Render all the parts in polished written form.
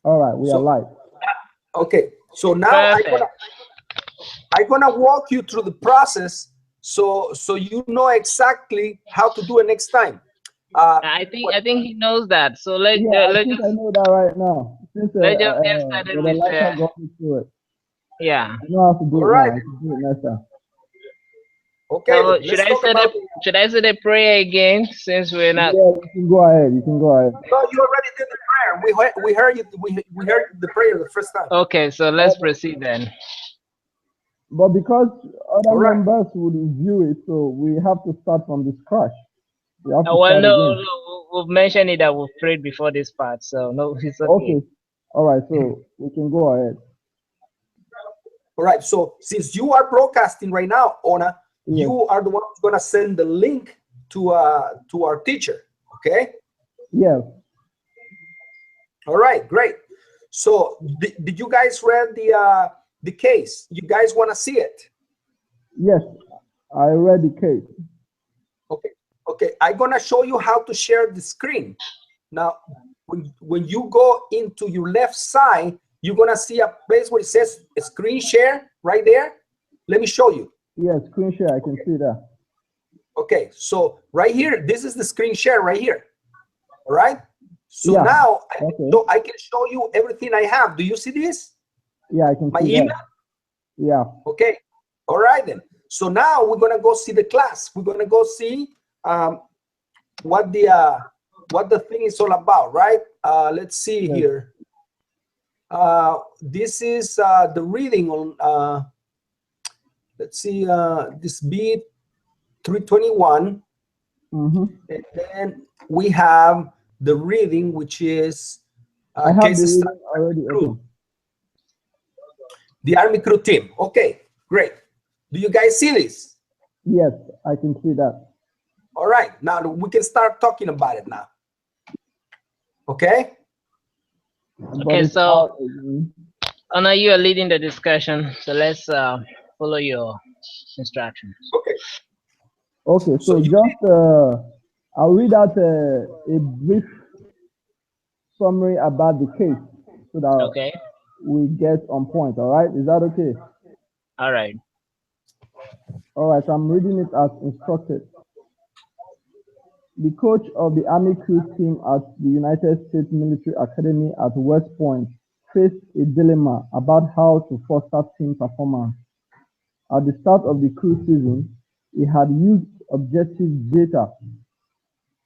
All right, we are live. Okay, so now I'm gonna walk you through the process so you know exactly how to do it next time. I think he knows that. So I think I know that right now. Since let's just get started the with lighter got me through it. yeah. I know how to do All it right. now. I can do it next time. Okay, So let's talk about. should I say the prayer again since we're not? Yeah, you can go ahead. You can go ahead. No, you already did the prayer. We heard you. We heard the prayer the first time. Okay, so let's proceed then. But because other All right. members would view it, so we have to start from the scratch. We have to Well, start no, again. we've mentioned it that we've prayed before this part, so no, it's okay. Okay. All right, so we can go ahead. All right. So since you are broadcasting right now, Ona, Yes. you are the one who's gonna send the link to our teacher. Okay. Yes. All right. Great. So did you guys read the case? You guys want to see it? Yes, I read the case. Okay. Okay. I'm gonna show you how to share the screen. Now, when you go into your left side, you're gonna see a place where it says screen share right there. Let me show you. Yes, screen share, I can see that. Okay, so right here, this is the screen share right here. All right. So Yeah. now Okay. so I can show you everything I have. Do you see this? Yeah, I can My see email? that. Yeah. Okay. All right then. So now we're gonna go see the class. We're gonna go see what the thing is all about, right? Let's see Yes. here. This is the reading on. Let's see. This B 321, Mm-hmm. and then we have the reading, which is I have the cases reading already open. the Army crew team. Okay, great. Do you guys see this? Yes, I can see that. All right, now we can start talking about it now. Okay. Okay, so Anna, you are leading the discussion, so let's follow your instructions. Okay. Okay, so just I'll read out a brief summary about the case so that we get on point. All right, is that okay? All right. All right, so I'm reading it as instructed. The coach of the Army crew team at the United States Military Academy at West Point faced a dilemma about how to foster team performance. At the start of the crew season, he had used objective data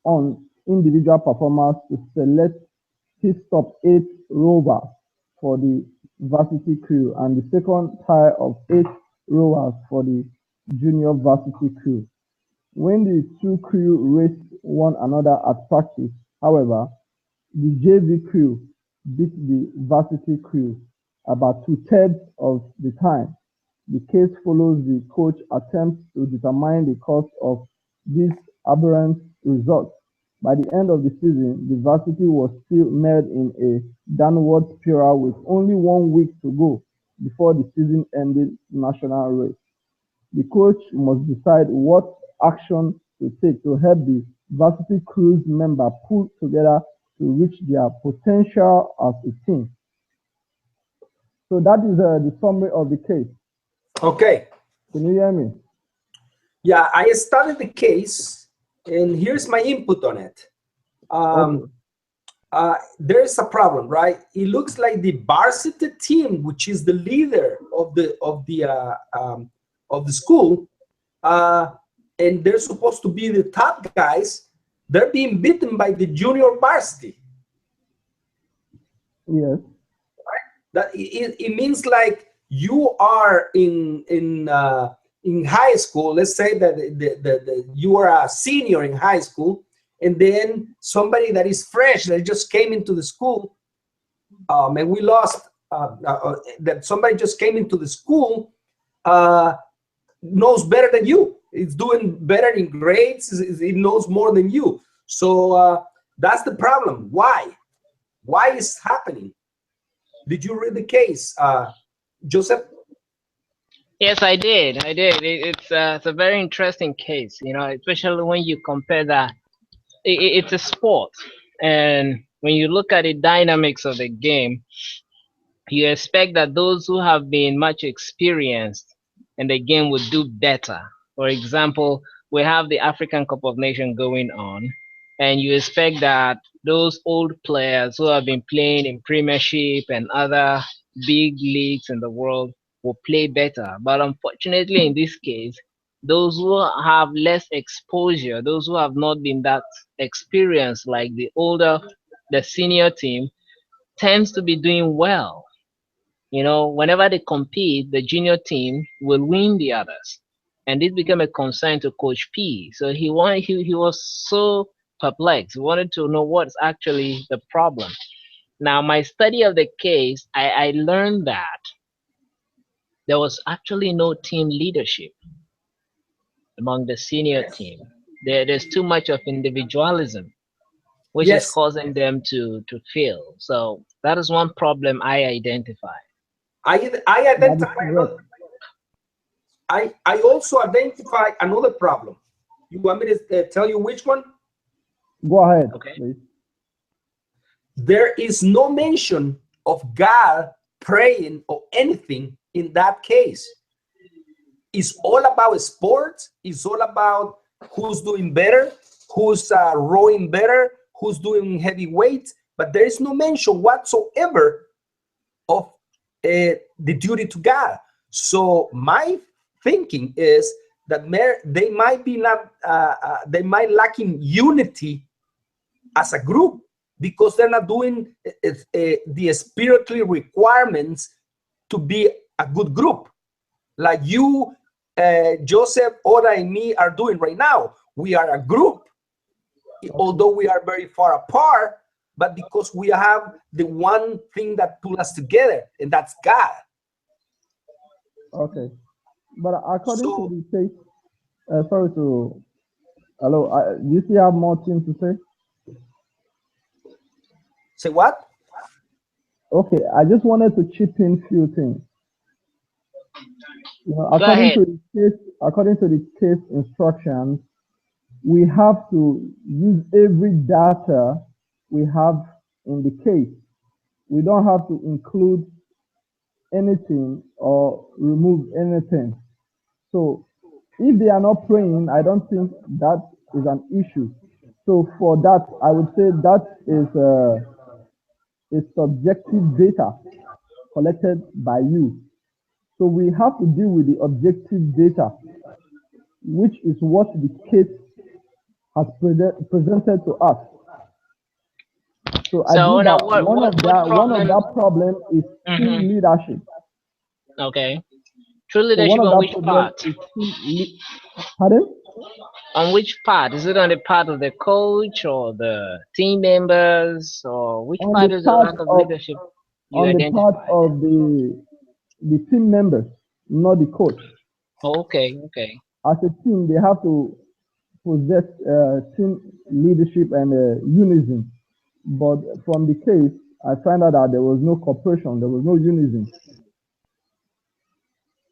on individual performance to select pit stop 8 rovers for the varsity crew and the second tier of 8 rowers for the junior varsity crew. When the two crews raced one another at practice, however, the JV crew beat the varsity crew about 2/3 of the time. The case follows the coach attempts to determine the cause of these aberrant results. By the end of the season, the varsity was still mired in a downward spiral with only 1 week to go before the season-ending national race. The coach must decide what action to take to help the varsity crew's members pull together to reach their potential as a team. So that is the summary of the case. Okay. Can you hear me? Yeah, I studied the case, and here's my input on it. There's a problem, right? It looks like the varsity team, which is the leader of the school, and they're supposed to be the top guys. They're being beaten by the junior varsity. Yes. Right? That it means like you are in high school. Let's say that you are a senior in high school, and then somebody that is fresh that just came into the school, and we lost that somebody just came into the school knows better than you. It's doing better in grades. It knows more than you. So that's the problem. Why is happening? Did you read the case, Joseph? Yes, I did. It's a very interesting case, you know, especially when you compare that it's a sport, and when you look at the dynamics of the game, you expect that those who have been much experienced in the game would do better. For example, we have the African Cup of Nations going on, and you expect that those old players who have been playing in Premiership and other big leagues in the world will play better. But unfortunately, in this case, those who have less exposure, those who have not been that experienced, like the senior team, tends to be doing well. Whenever they compete, the junior team will win the others. And this became a concern to Coach P. So he was so perplexed. He wanted to know what's actually the problem. Now, my study of the case, I learned that there was actually no team leadership among the senior Yes. team. There's too much of individualism, which is Yes. causing them to fail. So that is one problem I identify. I That is identify correct. I also identify another problem. You want me to tell you which one? Go ahead, Okay. please. There is no mention of God praying or anything in that case. It's all about sports. It's all about who's doing better, who's rowing better, who's doing heavy weights. But there is no mention whatsoever of the duty to God. So my thinking is that they might be not, they might lack in unity as a group because they're not doing the spiritual requirements to be a good group, like you, Joseph, Oda, and me are doing right now. We are a group, although we are very far apart, but because we have the one thing that pull us together, and that's God. Okay. But according to So, the case, sorry to, hello, you still have more things to say? say what? Okay, I just wanted to chip in few things. Go ahead. According to the case instructions, we have to use every data we have in the case. We don't have to include anything or remove anything. So if they are not praying, I don't think that is an issue. So for that, I would say that is subjective data collected by you. So we have to deal with the objective data, which is what the case has presented to us. So I So believe now, that what one of problem? that problem is team Hmm. leadership. Okay. True So one leadership of on that which problem part? is pardon? On which part? Is it on the part of the coach or the team members, or which On the part is the part lack of of leadership you on the part identify? of the team members, not the coach. Okay, okay. As a team, they have to possess team leadership and unison. But from the case, I find out that there was no cooperation, there was no unison.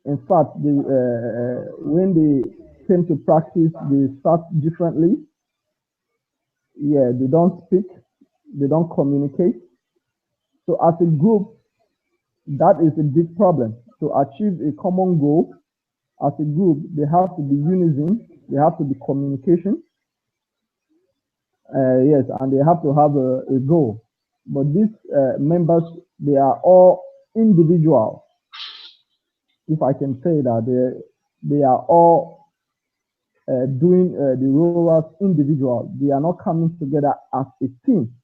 In fact, when they came to practice, they start differently. Yeah, they don't speak, they don't communicate. So as a group, that is a big problem. To achieve a common goal, as a group, they have to be unison, they have to be communication, yes, and they have to have a goal. But these members, they are all individuals, if I can say that. They are all doing the role as individuals. They are not coming together as a team.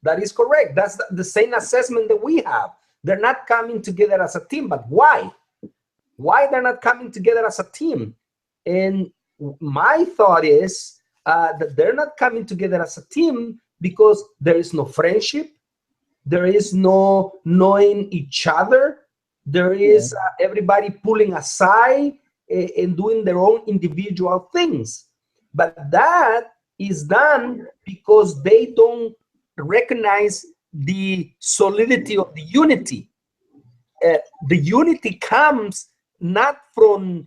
That is correct. That's the same assessment that we have. They're not coming together as a team, but why? Why they're not coming together as a team? And my thought is that they're not coming together as a team because there is no friendship, there is no knowing each other, there Yeah. is everybody pulling aside and doing their own individual things. But that is done because they don't recognize the solidity of the unity. The unity comes not from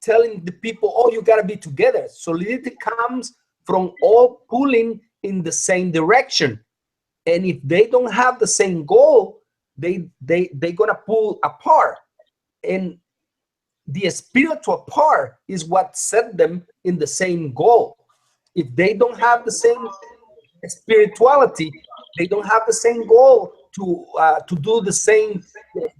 telling the people, oh, you got to be together. Solidity comes from all pulling in the same direction. And if they don't have the same goal, they're gonna pull apart. And the spiritual part is what set them in the same goal. If they don't have the same spirituality, they don't have the same goal to do the same,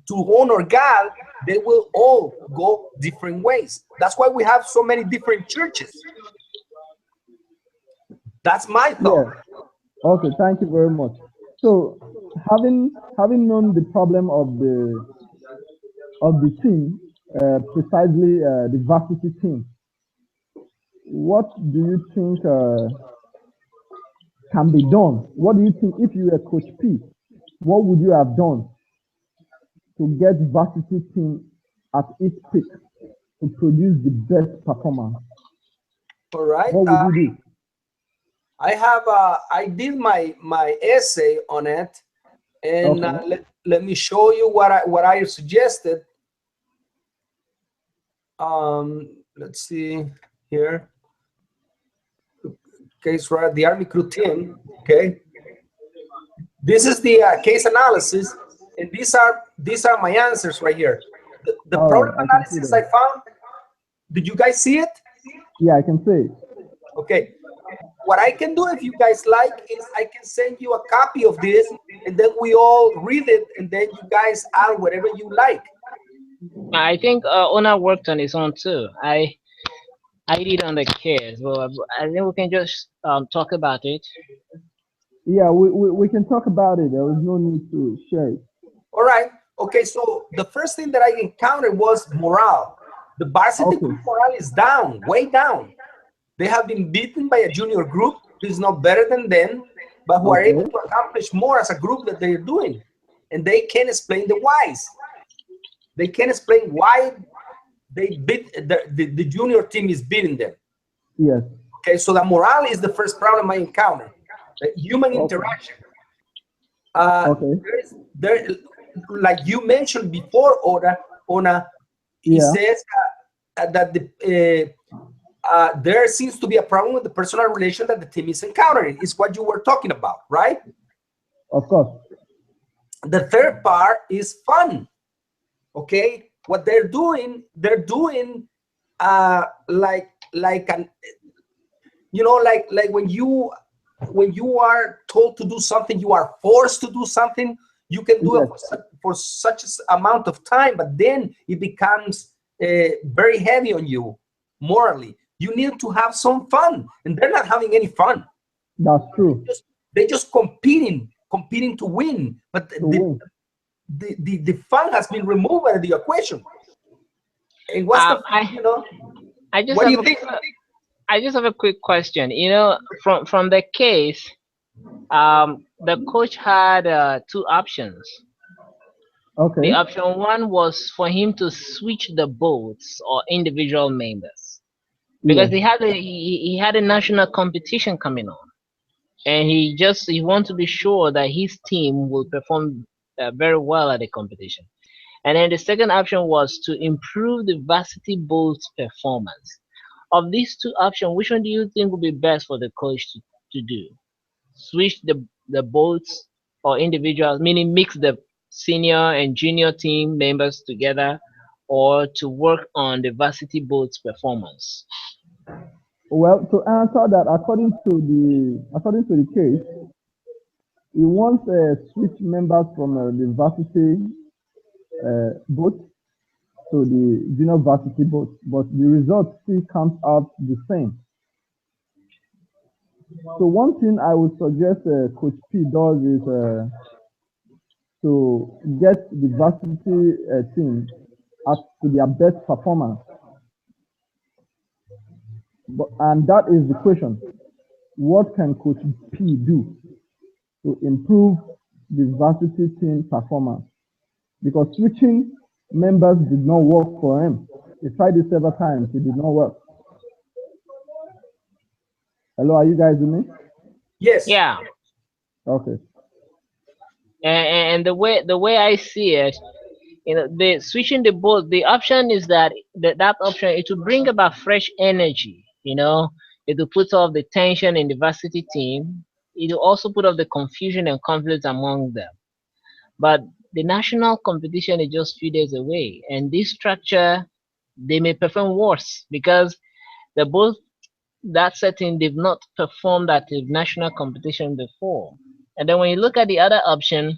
to honor God, they will all go different ways. That's why we have so many different churches. That's my Yeah. thought. Okay, thank you very much. So, having known the problem of the team, precisely the varsity team, what do you think can be done? What do you think if you were Coach P? What would you have done to get varsity team at its peak to produce the best performance? All right. What would you do? I did my essay on it, and Okay. let me show you what I suggested. Let's see here. Case right, the Army crew team. Okay, this is the case analysis, and these are my answers right here. The All problem right, I can see analysis I that. found. Did you guys see it? Yeah, I can say it. Okay. What I can do, if you guys like, is I can send you a copy of this, and then we all read it, and then you guys add whatever you like. I think Ona worked on his own too. I did on the case, but I think we can just talk about it. Yeah, we can talk about it. There is no need to share it. All right. Okay. So the first thing that I encountered was morale. The varsity Okay. group morale is down, way down. They have been beaten by a junior group who is not better than them, but who are able Okay. to accomplish more as a group that they're doing. And they can explain the whys. They can explain why they beat the junior team is beating them. Yes. Okay, so the morale is the first problem I encounter. The human Okay. interaction. Okay. There, like you mentioned before, Ona, he Yeah. says that there seems to be a problem with the personal relation that the team is encountering. Is what you were talking about, right? Of course. The third part is fun. Okay, what they're doing like an, like when you are told to do something, you are forced to do something. You can do it Yes. for such amount of time, but then it becomes very heavy on you morally. You need to have some fun, and they're not having any fun. That's true. They're just competing to win, but To win. the fun has been removed out of the equation. And what's the, I you know, I just what do have you think? I just have a quick question. From the case, the coach had two options. The Okay. option one was for him to switch the boats or individual members because Yes. he had a national competition coming on, and he wanted to be sure that his team will perform very well at the competition. And then the second option was to improve the varsity boats performance. Of these two options, which one do you think would be best for the coach to do? Switch the boats or individuals, meaning mix the senior and junior team members together, or to work on the varsity boats performance? Well, to answer that, according to the case, he wants switch members from the varsity boat to the junior varsity boat, but the result still comes out the same. So one thing I would suggest Coach P does is to get the varsity team up to their best performance. And that is the question. What can Coach P do to improve the varsity team performance? Because switching members did not work for him. He tried it several times. It did not work. Hello, are you guys with me? Yes. Yeah, Okay. and the way I see it, the switching the boat, the option is that option it will bring about fresh energy. It will put off the tension in the varsity team. it will also put up the confusion and conflict among them. But the national competition is just few days away, and this structure, they may perform worse because they're both that setting, they've not performed at a national competition before. And then when you look at the other option,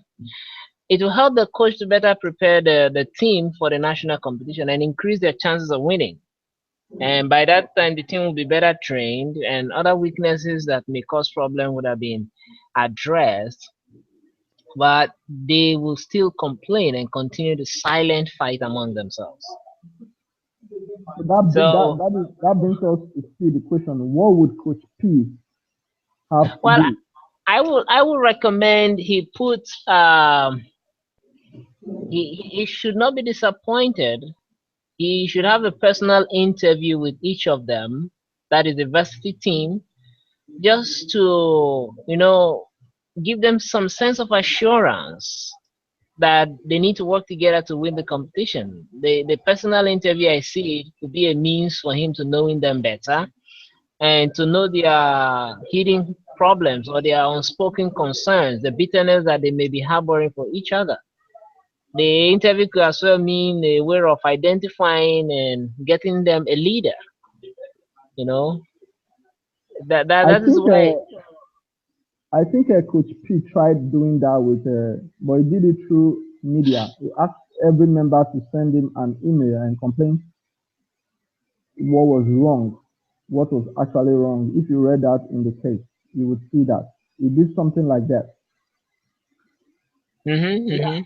it will help the coach to better prepare the team for the national competition and increase their chances of winning. And by that time, the team will be better trained, and other weaknesses that may cause problem would have been addressed. But they will still complain and continue the silent fight among themselves. So that br- that So, that is that brings us to see the question: what would Coach P have to well, do? I will recommend he puts he should not be disappointed. He should have a personal interview with each of them, that is the varsity team, just to give them some sense of assurance that they need to work together to win the competition. The personal interview, I see it could be a means for him to knowing them better and to know their hidden problems or their unspoken concerns, the bitterness that they may be harboring for each other. The interview could as well mean a way of identifying and getting them a leader. You know I that is think why. Coach P tried doing that with, but he did it through media. He asked every member to send him an email and complain what was wrong, what was actually wrong. If you read that in the case, you would see that he did something like that. Hmm, Yeah, hmm.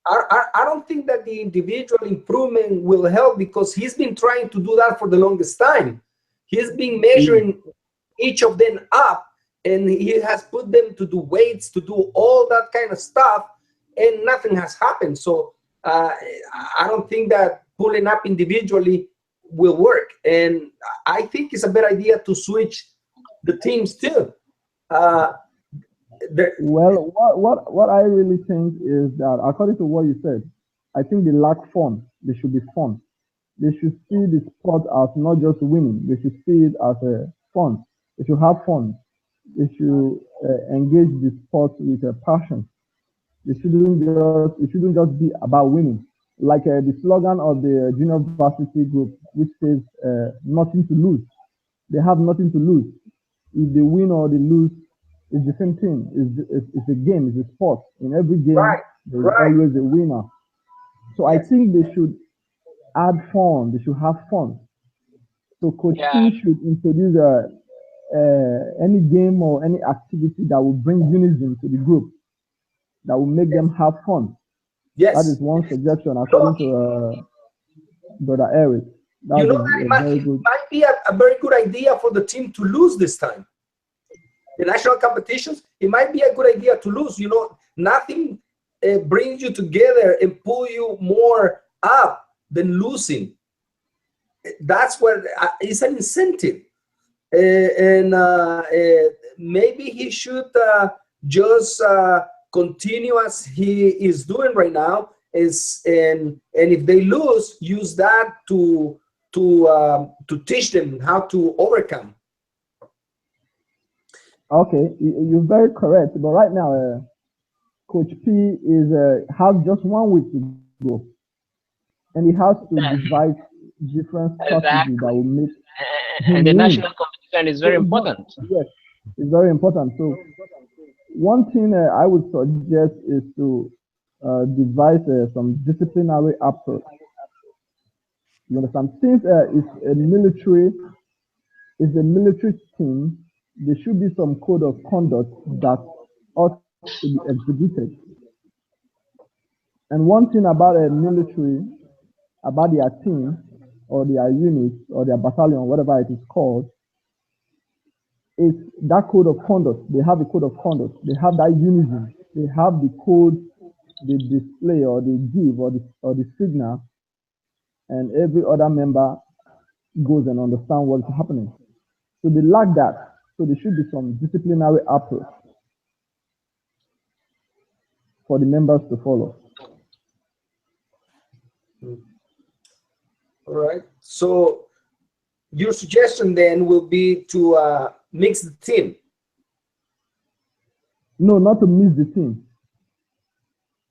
I don't think that the individual improvement will help because he's been trying to do that for the longest time. He's been He- measuring each of them up, and he has put them to do weights, to do all that kind of stuff, and nothing has happened. So I don't think that pulling up individually will work. And I think it's a better idea to switch the teams too. Uh, there, Well, what I really think is that, according to what you said, I think they lack fun. They should be fun. They should see the sport as not just winning. They should see it as a fun. They should have fun. They should engage the sport with a passion. It shouldn't just be about winning. Like the slogan of the junior varsity group, which says nothing to lose. They have nothing to lose. If they win or they lose, it's the same thing. It's a game. It's a sport. In every game, right, there is right. always a winner. So I Yes, think they should add fun. They should have fun. So Coach Yeah, P should introduce any game or any activity that will bring unison to the group, that will make them have fun. That is yes. one suggestion, You know, according to Brother Eric. you That's know that a very it good. might be a very good idea for the team to lose this time. The national competitions, it might be a good idea to lose. Nothing brings you together and pull you more up than losing. That's what it's an incentive. And maybe he should just continue as he is doing right now. And if they lose, use that to teach them how to overcome. Okay, you're very correct. But right now, Coach P is has just 1 week to go, and he has to devise different strategy that exactly. will make And him the win. national competition is very So it's not, important. yes, it's very important. So one thing I would suggest is to devise some disciplinary approach. You understand? Since it's a military team, there should be some code of conduct that ought to be exhibited. And one thing about a military, about their team or their unit or their battalion, whatever it is called, is that code of conduct. They have a code of conduct. They have that unison. They have the code they display or they give or the signal, and every other member goes and understand what is happening. So they lack that. So there should be some disciplinary approach for the members to follow. All right. So your suggestion then will be to mix the team. No, not to miss the team.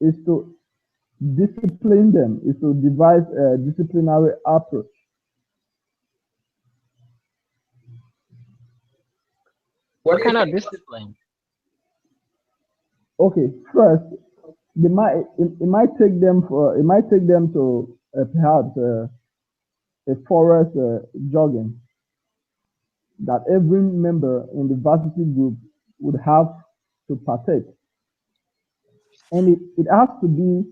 Is to discipline them. Is to devise a disciplinary approach. What What do you kind of think? discipline? Okay, first, it might take them to perhaps a forest jogging that every member in the varsity group would have to partake, and it has to be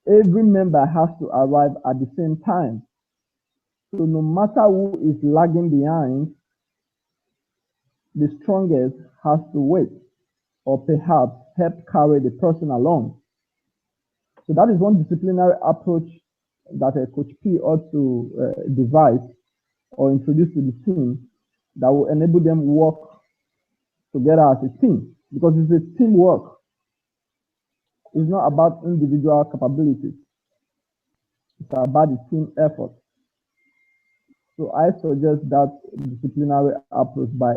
every member has to arrive at the same time. So no matter who is lagging behind, the strongest has to wait or perhaps help carry the person along. So that is one disciplinary approach that a Coach P ought to devise or introduce to the team that will enable them work together as a team, because it's a teamwork. It's not about individual capabilities. It's about the team effort. So I suggest that disciplinary approach by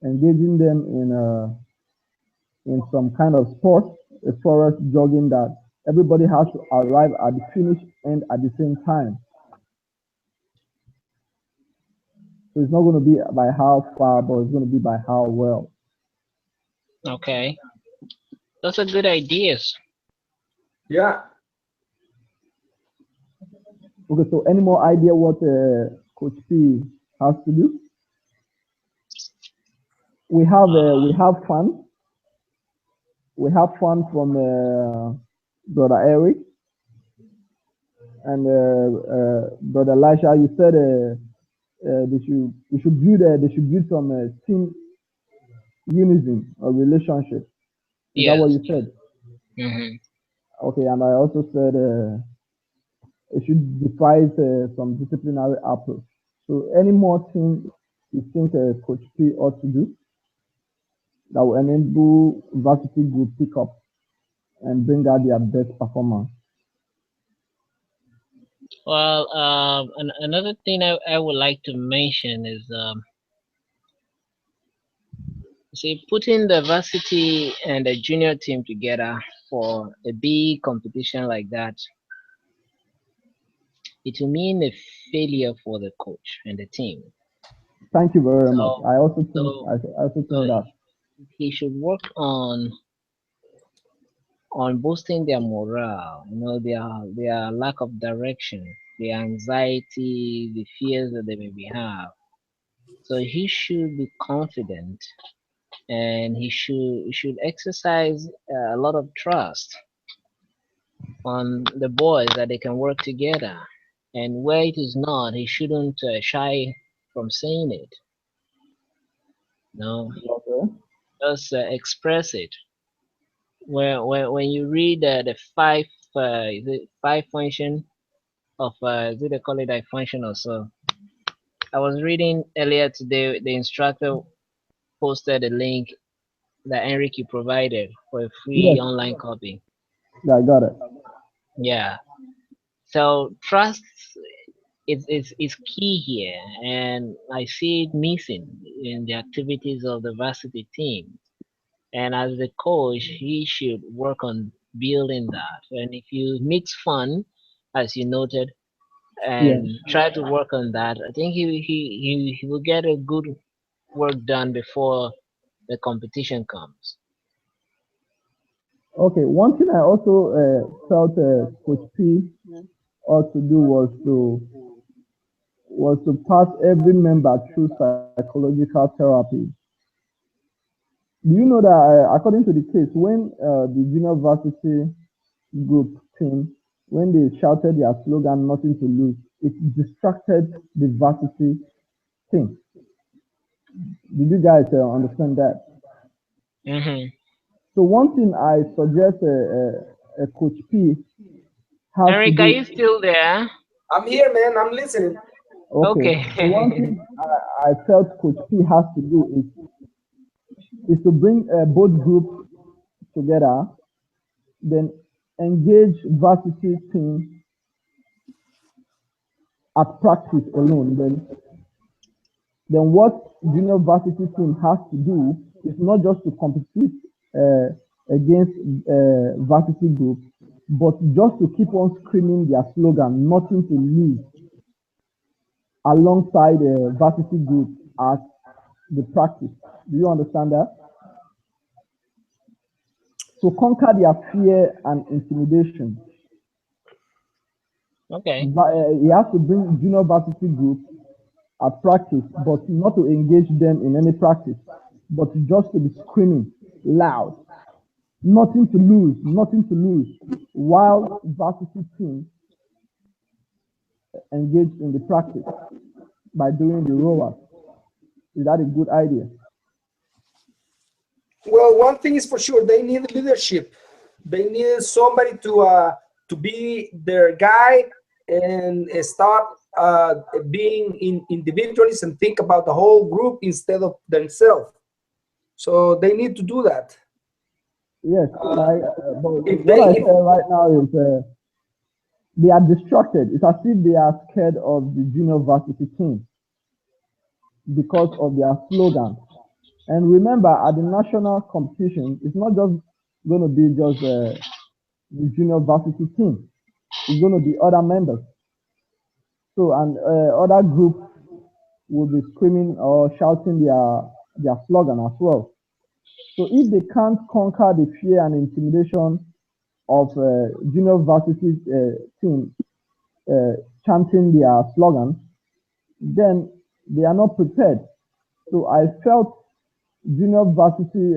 engaging them in some kind of sport, a forest jogging that everybody has to arrive at the finish end at the same time. So it's not going to be by how far, but it's going to be by how well. Okay, those are good ideas. Yeah. Okay, so any more idea what Coach P has to do? We have fun. We have fun from brother Eric and brother Elisha. You said they should build some team unison or relationship. Is that what Yes. you said? Hmm. Okay, and I also said it should devise some disciplinary approach. So any more thing you think Coach P ought to do that will enable varsity group pick up and bring out their best performance? Well, another thing I would like to mention is, see, putting the varsity and the junior team together for a big competition like that, it will mean a failure for the coach and the team. Thank you very much. So, so, I also think so that. he should work on boosting their morale, their lack of direction, their anxiety, the fears that they maybe have. So he should be confident, and he should exercise a lot of trust on the boys that they can work together. And where it is not, he shouldn't shy from saying it. No, Okay. just express it. When you read the five the five function of is it they call it like function or so. I was reading earlier today. The instructor posted a link that Enrique provided for a Yes, free online copy. yeah, I got it. Yeah. So trust is key here, and I see it missing in the activities of the varsity team. And as the coach, he should work on building that. And if you mix fun, as you noted, Yes. and try to work on that, I think he will get a good work done before the competition comes. Okay. One thing I also felt Coach P ought to do was to pass every member through psychological therapy. Do you know that according to the case, when the junior varsity group team, when they shouted their slogan "Nothing to lose," it distracted the varsity team. Did you guys understand that? Hmm. So one thing I suggest Coach P has to Eric, are you do. still there? I'm here, man. I'm listening. Okay. So one Okay. thing I felt Coach P has to do is to bring both groups together, then engage varsity team at practice alone. Then what junior varsity team has to do is not just to compete against varsity groups, but just to keep on screaming their slogan, nothing to lose, alongside varsity groups at the practice. Do you understand that? To conquer their fear and intimidation. Okay. He has to bring junior varsity groups at practice, but not to engage them in any practice, but just to be screaming loud, nothing to lose, nothing to lose, while varsity team engage in the practice by doing the rowers. Is that a good idea? Well, one thing is for sure, they need leadership. They need somebody to be their guy and stop being individualists and think about the whole group instead of themselves. So they need to do that. Yes, but if what I they- say right now is they are distracted. It's as if they are scared of the junior varsity team because of their slogan. And remember, at the national competition, it's not just going to be just the junior varsity team. It's going to be other members. So, and other groups will be screaming or shouting their slogan as well. So, if they can't conquer the fear and intimidation of junior varsity team chanting their slogan, then they are not prepared. So, I felt junior varsity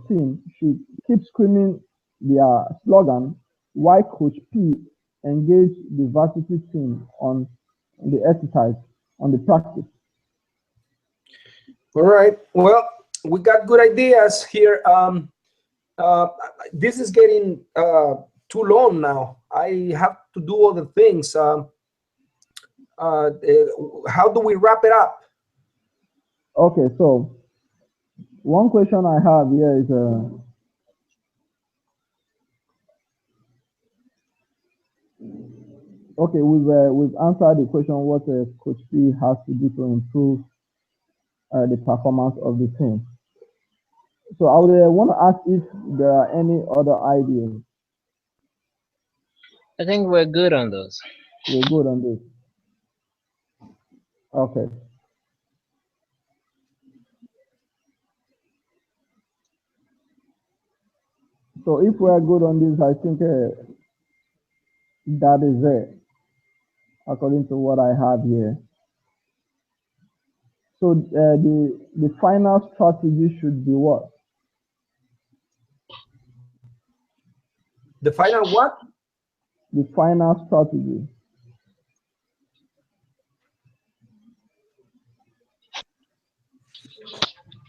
team should keep screaming their slogan while Coach P engage the varsity team on the exercise, on the practice. All right. Well, we got good ideas here. This is getting too long now. I have to do other things. How do we wrap it up? Okay, so one question I have here is okay, we've answered the question what Coach P has to do to improve the performance of the team. So I would want to ask if there are any other ideas. I think we're good on those. We're good on this. Okay. So if we are good on this, I think that is it, according to what I have here. So the final strategy should be what? The final what? The final strategy.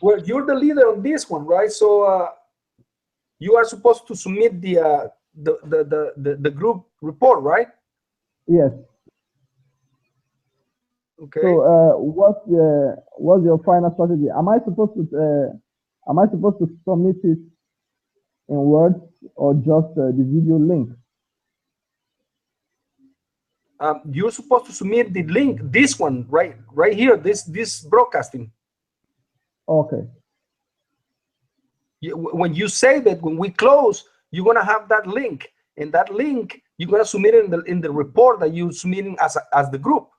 Well, you're the leader on this one, right? So you are supposed to submit the group report, right? Yes. Okay. So what's your final strategy? Am I supposed to submit it in words or just the video link? You're supposed to submit the link, this one, right here, this broadcasting. Okay. When you say that, when we close, you're gonna have that link, and that link you're gonna submit it in the report that you're submitting as the group,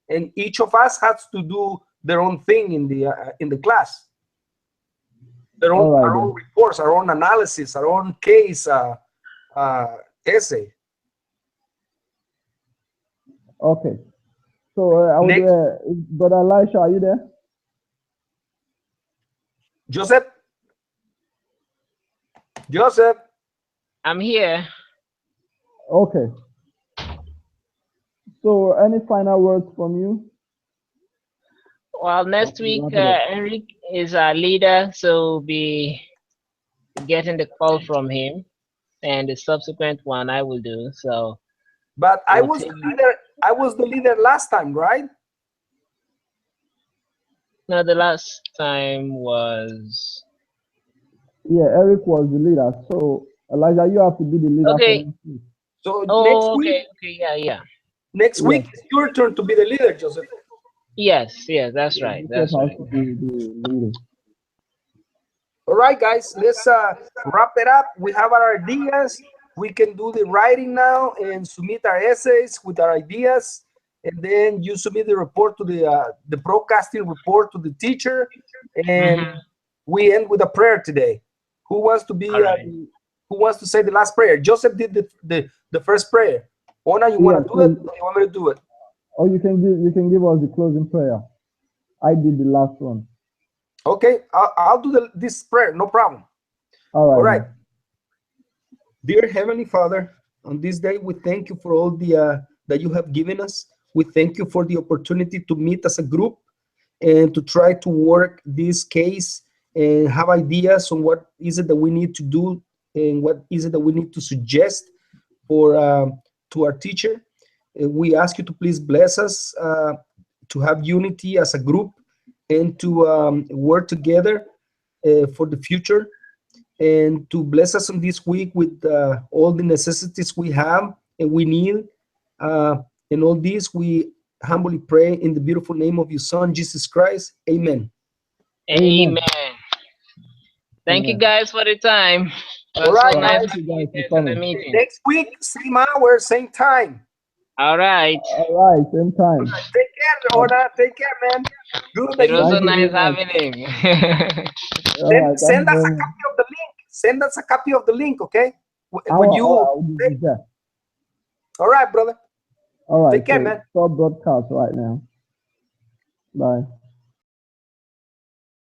and each of us has to do their own thing in the class. Our own reports, our own analysis, our own case essay. Okay. So I would, Brother Elisha, are you there? Joseph? I'm here. Okay. So any final words from you? Well, next week, Eric is our leader, so we'll be getting the call from him, and the subsequent one I will do. So, but I was the leader last time, right? No, the last time was. Yeah, Eric was the leader. So Elijah, you have to be the leader. Okay. So next week. Okay, yeah. Next week it's your turn to be the leader, Joseph. Yes, that's right. That's right. All right, guys, let's wrap it up. We have our ideas. We can do the writing now and submit our essays with our ideas, and then you submit the report to the broadcasting report to the teacher, and Mm-hmm. we end with a prayer today. Who wants to be? All right. Who wants to say the last prayer? Joseph did the first prayer. Ona, you want Yeah, to do it? please. Or you want me to do it? Or you can give us the closing prayer. I did the last one. Okay, I'll do this prayer. No problem. All All right right. then. Dear Heavenly Father, on this day, we thank you for all the that you have given us. We thank you for the opportunity to meet as a group and to try to work this case and have ideas on what is it that we need to do and what is it that we need to suggest for to our teacher. We ask you to please bless us to have unity as a group and to work together for the future and to bless us on this week with all the necessities we have and we need. Uh, and all this we humbly pray in the beautiful name of your Son, Jesus Christ. Amen. Amen. Amen. Thank you Amen. guys for the time. It All was right, so All right. nice Thank guys. you having you guys for guys in the coming. meeting. Next week, same hour, same time. All right. All right. Same time. Take care, Uh, Ona. Take care, man. Good that It you was so Thank you nice very much. having him. All right. Thank send you us very a much. copy of the link. Send us a copy of the link, okay? When you I'll do that. all right, brother. All right. Take care, So man. stop broadcast right now. Bye.